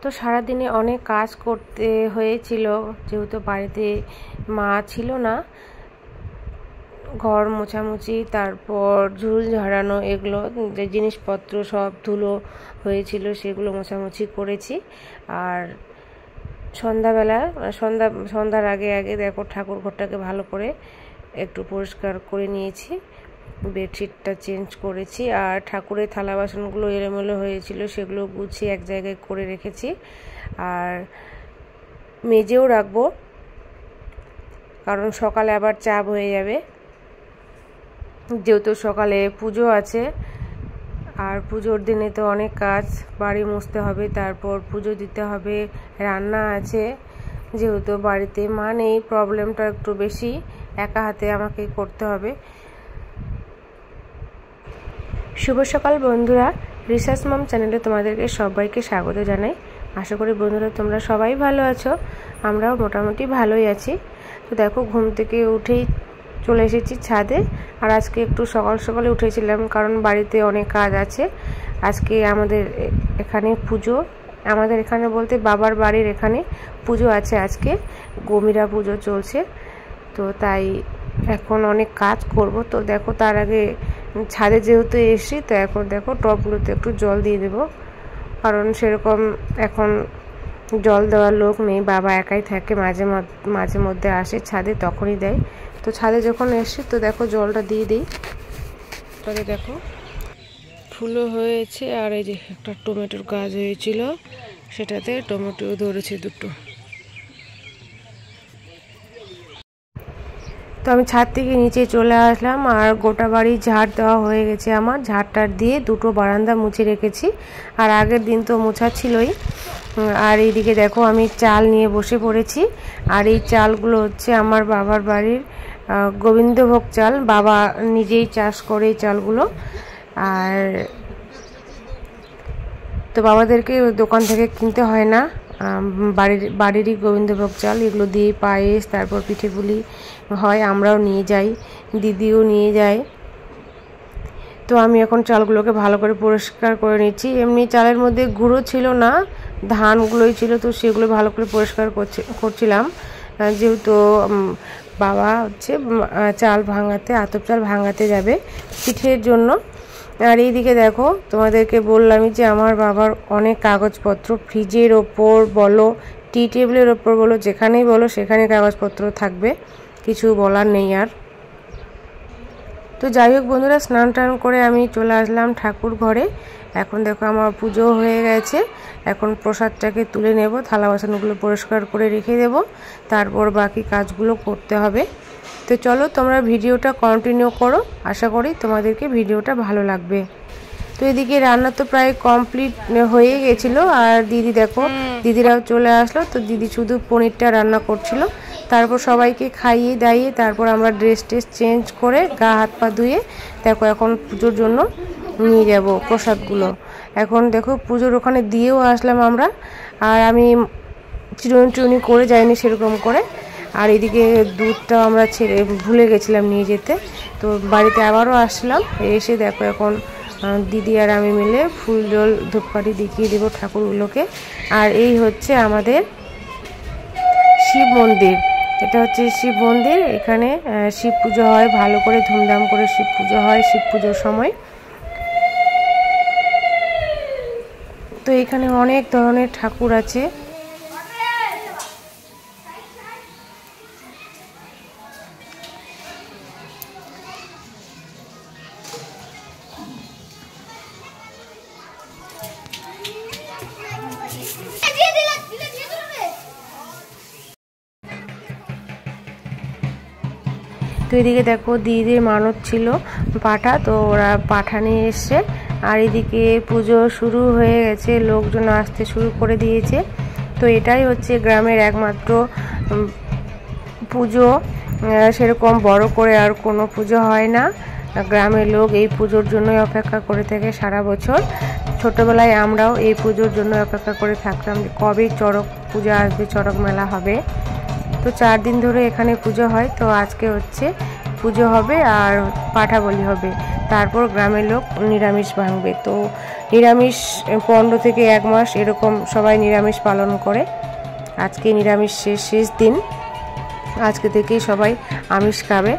তো সারাদিনে অনেক কাজ করতে হয়েছিল, যেহেতু বাড়িতে মা ছিল না। ঘর মোছামুছি, তারপর ঝুল ঝাড়ানো, এগুলো যে জিনিসপত্র সব ধুলো হয়েছিল সেগুলো মোছামুছি করেছি। আর সন্ধ্যাবেলা সন্ধ্যার আগে আগে দেখো ঠাকুর ঘরটাকে ভালো করে একটু পরিষ্কার করে নিয়েছি, বেডশিটটা চেঞ্জ করেছি। আর ঠাকুরের থালা বাসনগুলো এলোমেলো হয়েছিল, সেগুলো গুছিয়ে এক জায়গায় করে রেখেছি। আর মেজেও রাখবো, কারণ সকালে আবার চাপ হয়ে যাবে, যেহেতু সকালে পুজো আছে। আর পুজোর দিনে তো অনেক কাজ, বাড়ি মুছতে হবে, তারপর পুজো দিতে হবে, রান্না আছে। যেহেতু বাড়িতে মা নেই, প্রবলেমটা একটু বেশি, একা হাতে আমাকে করতে হবে। শুভ সকাল বন্ধুরা, রিসার্চ মম চ্যানেলে তোমাদেরকে সবাইকে স্বাগত জানাই। আশা করি বন্ধুরা তোমরা সবাই ভালো আছো, আমরাও মোটামুটি ভালোই আছি। তো দেখো ঘুম থেকে উঠেই চলে এসেছি ছাদে। আর আজকে একটু সকাল সকালে উঠেছিলাম, কারণ বাড়িতে অনেক কাজ আছে। আজকে আমাদের এখানে পুজো, আমাদের এখানে বলতে বাবার বাড়ির এখানে পুজো আছে। আজকে গমিরা পুজো চলছে, তো তাই এখন অনেক কাজ করব। তো দেখো তার আগে ছাদে যেহেতু এসছি, তো এখন দেখো টবগুলোতে একটু জল দিয়ে দেবো, কারণ সেরকম এখন জল দেওয়ার লোক নেই, বাবা একাই থাকে, মাঝে মধ্যে আসে ছাদে, তখনই দেয়। তো ছাদে যখন এসছি তো দেখো জলটা দিয়ে দিই। তবে দেখো ফুলও হয়েছে, আর এই যে একটা টমেটোর গাছ হয়েছিল, সেটাতে টমেটো ধরেছে দুটো। তো আমি ছাদ থেকে নিচে চলে আসলাম, আর গোটা বাড়ি ঝাড় দেওয়া হয়ে গেছে আমার। ঝাড়টার দিয়ে দুটো বারান্দা মুছে রেখেছি, আর আগের দিন তো মোছা ছিলই। আর এইদিকে দেখো আমি চাল নিয়ে বসে পড়েছি। আর এই চালগুলো হচ্ছে আমার বাবার বাড়ির গোবিন্দভোগ চাল, বাবা নিজেই চাষ করে এই চালগুলো। আর তো বাবাদেরকে দোকান থেকে কিনতে হয় না, বাড়িরই গোবিন্দভোগ চাল, এগুলো দিয়ে পায়েস, তারপর পিঠে পুলি হয়। আমরাও নিয়ে যাই, দিদিও নিয়ে যায়। তো আমি এখন চালগুলোকে ভালো করে পরিষ্কার করে নিচ্ছি। এমনি চালের মধ্যে গুঁড়ো ছিল না, ধানগুলোই ছিল, তো সেগুলো ভালো করে পরিষ্কার করছিলাম। যেহেতু বাবা হচ্ছে চাল ভাঙাতে, আতপ চাল ভাঙাতে যাবে পিঠের জন্য। আর এইদিকে দেখো তোমাদেরকে বললামই যে আমার বাবার অনেক কাগজপত্র, ফ্রিজের ওপর বলো, টি টেবিলের ওপর বলো, যেখানেই বলো সেখানে কাগজপত্র থাকবে, কিছু বলার নেই আর। তো যাই হোক বন্ধুরা, স্নান টান করে আমি চলে আসলাম ঠাকুর ঘরে। এখন দেখো আমার পুজো হয়ে গেছে, এখন প্রসাদটাকে তুলে নেব, থালা বাসনগুলো পরিষ্কার করে রেখে দেব, তারপর বাকি কাজগুলো করতে হবে। তো চলো তোমরা ভিডিওটা কন্টিনিউ করো, আশা করি তোমাদেরকে ভিডিওটা ভালো লাগবে। তো এদিকে রান্না তো প্রায় কমপ্লিট হয়ে গেছিলো, আর দিদি দেখো দিদিরাও চলে আসলো। তো দিদি শুধু পনিরটা রান্না করছিল, তারপর সবাইকে খাইয়ে দাইয়ে তারপর আমরা ড্রেস চেঞ্জ করে গা হাত পা ধুয়ে দেখো এখন পুজোর জন্য নিয়ে যাব প্রসাদগুলো। এখন দেখো পুজোর ওখানে দিয়েও আসলাম আমরা, আর আমি চিরুনি করে যাইনি সেরকম করে। আর এদিকে দুধটাও আমরা ভুলে গেছিলাম নিয়ে যেতে, তো বাড়িতে আবারও আসলাম। এসে দেখো এখন দিদি আর আমি মিলে ফুল জল ধূপকাঠি দেখিয়ে দেবো ঠাকুরগুলোকে। আর এই হচ্ছে আমাদের শিব মন্দির, এটা হচ্ছে শিব মন্দির। এখানে শিব পুজো হয়, ভালো করে ধুমধাম করে শিব পুজো হয় শিব পুজোর সময়। তো এখানে অনেক ধরনের ঠাকুর আছে। তো এদিকে দেখো দিদির মানত ছিল পাঠা, তো ওরা পাঠা নিয়ে এসছে। আর এদিকে পুজো শুরু হয়ে গেছে, লোকজন আসতে শুরু করে দিয়েছে। তো এটাই হচ্ছে গ্রামের একমাত্র পুজো, সেরকম বড় করে আর কোনো পুজো হয় না। গ্রামের লোক এই পুজোর জন্যই অপেক্ষা করে থাকে সারা বছর। ছোটবেলায় আমরাও এই পুজোর জন্য অপেক্ষা করে থাকতাম, কবে চড়ক পূজা আসবে, চড়ক মেলা হবে। তো 4 দিন ধরে এখানে পুজো হয়। তো আজকে হচ্ছে পুজো হবে আর পাঠা বলি হবে। তারপর গ্রামের লোক নিরামিষ ভাঙবে। তো নিরামিষ 15 থেকে 1 মাস এরকম সবাই নিরামিষ পালন করে। আজকে নিরামিষ শেষ দিন, আজকে থেকেই সবাই আমিষ খাবে।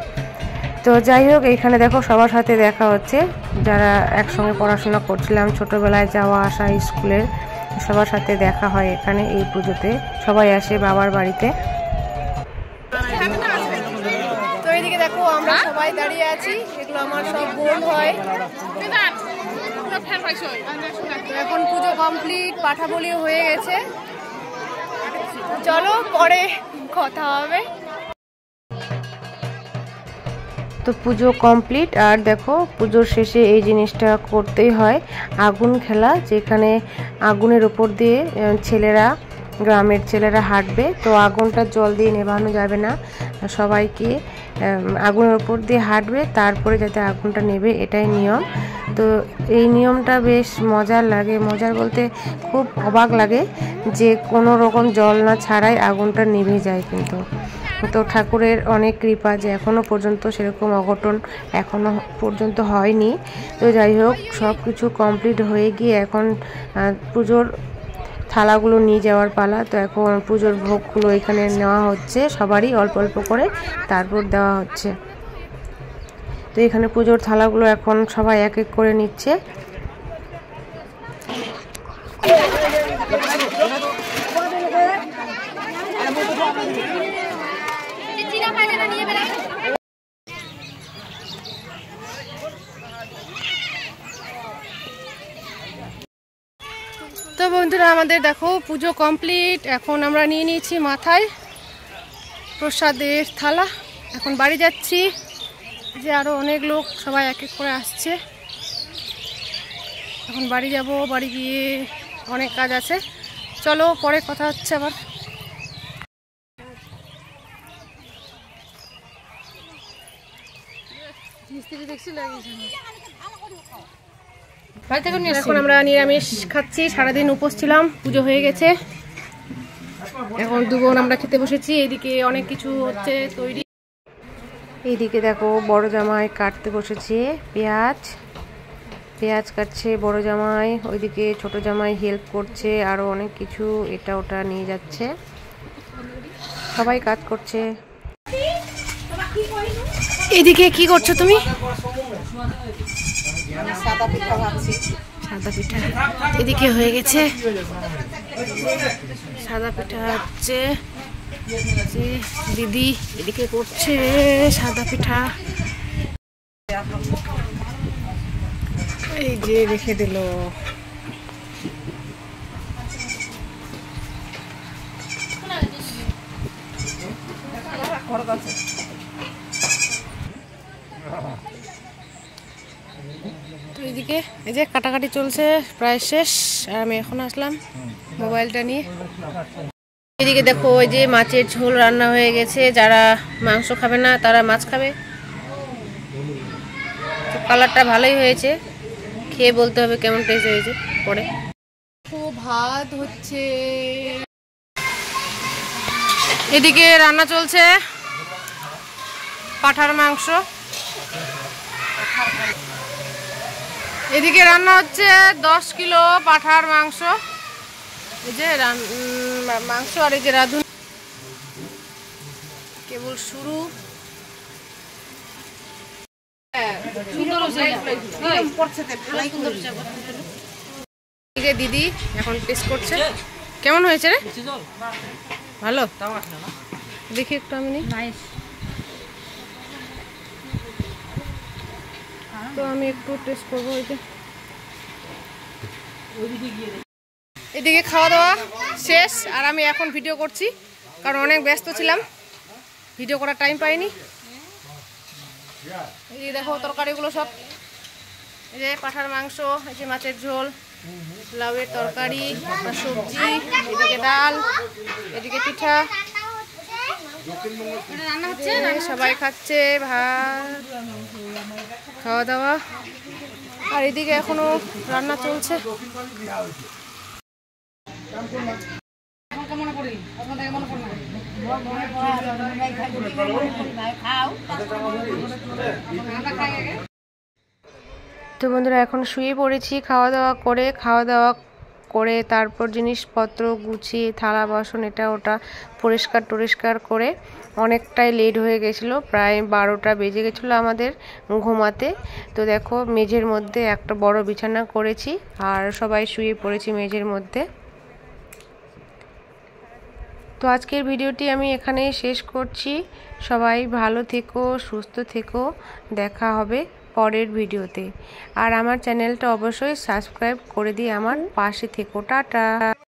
তো যাই হোক, এখানে দেখো সবার সাথে দেখা হচ্ছে, যারা একসঙ্গে পড়াশোনা করছিলাম ছোটোবেলায়, যাওয়া আসা স্কুলের, সবার সাথে দেখা হয় এখানে। এই পুজোতে সবাই আসে বাবার বাড়িতে। তো এইদিকে দেখো আমরা সবাই দাঁড়িয়ে আছি, এগুলো আমার সব বোন হয়। তো এখন পুজো কমপ্লিট, পাঠা বলিও হয়ে গেছে। চলো পরে কথা হবে। তো পুজো কমপ্লিট, আর দেখো পুজোর শেষে এই জিনিসটা করতেই হয়, আগুন খেলা, যেখানে আগুনের উপর দিয়ে গ্রামের ছেলেরা হাঁটবে। তো আগুনটা জল দিয়ে নেভানো যাবে না, সবাইকে আগুনের উপর দিয়ে হাঁটবে, তারপরে যাতে আগুনটা নেবে, এটাই নিয়ম। তো এই নিয়মটা বেশ মজার লাগে, মজার বলতে খুব অবাক লাগে যে কোনো রকম জল না ছাড়াই আগুনটা নিভে যায়। কিন্তু তো ঠাকুরের অনেক কৃপা যে এখনও পর্যন্ত সেরকম অঘটন এখনও পর্যন্ত হয়নি। তো যাই হোক, সব কিছু কমপ্লিট হয়ে গিয়ে এখন পুজোর থালাগুলো নিয়ে যাওয়ার পালা। তো এখন পুজোর ভোগগুলো এখানে নেওয়া হচ্ছে, সবারই অল্প অল্প করে, তারপর দেওয়া হচ্ছে। তো এখানে পুজোর থালাগুলো এখন সবাই এক এক করে নিচ্ছে। তো বন্ধুরা, আমাদের দেখো পুজো কমপ্লিট, এখন আমরা নিয়ে নিয়েছি মাথায় প্রসাদের থালা। এখন বাড়ি যাচ্ছি, যে আরো অনেক লোক সবাই এক এক করে আসছে। এখন বাড়ি যাব, বাড়ি গিয়ে অনেক কাজ আছে। চলো পরে কথা হচ্ছে আবার। এখন আমরা নিরামিষ খাচ্ছি, সারাদিন উপোস ছিলাম, পুজো হয়ে গেছে। এখন দুবোন আমরা খেতে বসেছি। এইদিকে অনেক কিছু হচ্ছে তৈরি। এইদিকে দেখো বড় জামাই কাটতে বসেছে পেঁয়াজ কাটছে বড় জামাই, ওইদিকে ছোট জামাই হেল্প করছে, আরো অনেক কিছু এটা ওটা নিয়ে যাচ্ছে, সবাই কাজ করছে। এদিকে কি করছো তুমি? সাদা পিঠা ভাজছি। সাদা পিঠা এদিকে হয়ে গেছে, সাদা পিঠা হচ্ছে, দিদি এদিকে করছে সাদা পিঠা। এই যে রেখে দিল। তো এইদিকে এই যে কাটাকাটি চলছে, প্রায় শেষ, আর আমি এখন আসলাম মোবাইলটা নিয়ে। এদিকে দেখো ওই যে মাছের ঝোল রান্না হয়ে গেছে, যারা মাংস খাবে না তারা মাছ খাবে। তো কালারটা ভালোই হয়েছে, খেয়ে বলতে হবে কেমন টেস্ট হয়েছে পরে। ভাত হচ্ছে, এদিকে রান্না চলছে পাঁঠার মাংস, এদিকে রান্না হচ্ছে 10 কিলো পাঁঠার মাংস। এই যে মাংস, আর এই যে রাঁধুন কেবল শুরু। দিদি এখন টেস্ট করছে, কেমন হয়েছে রে? ভালো, দেখি একটু আমি নিই। তো আমি একটু টেস্ট করবো। এদিকে খাওয়া দাওয়া শেষ, আর আমি এখন ভিডিও করছি, কারণ অনেক ব্যস্ত ছিলাম, ভিডিও করার টাইম পাইনি। এই দেখো তরকারিগুলো সব, এই যে পাঁঠার মাংস, এই যে মাছের ঝোল, লাউয়ের তরকারি, সবজি, এদিকে ডাল, এদিকে পিঠা, সবাই খাচ্ছে ভাত, খাওয়া দাওয়া। আর এদিকে এখনো রান্না চলছে। তো বন্ধুরা এখন শুয়ে পড়েছি খাওয়া দাওয়া করে তারপর জিনিসপত্র গুছিয়ে থালা বাসন এটা ওটা পরিষ্কার করে অনেকটাই লেট হয়ে গেছিলো, প্রায় 12টা বেজে গেছিলো আমাদের ঘুমাতে। তো দেখো মেঝের মধ্যে একটা বড় বিছানা করেছি আর সবাই শুয়ে পড়েছি মেঝের মধ্যে। তো আজকের ভিডিওটি আমি এখানেই শেষ করছি। সবাই ভালো থেকো, সুস্থ থেকো, দেখা হবে পরের ভিডিওতে। আর আমার চ্যানেলটা অবশ্যই সাবস্ক্রাইব করে দিয়ে আমার পাশে থেকো। টাটা।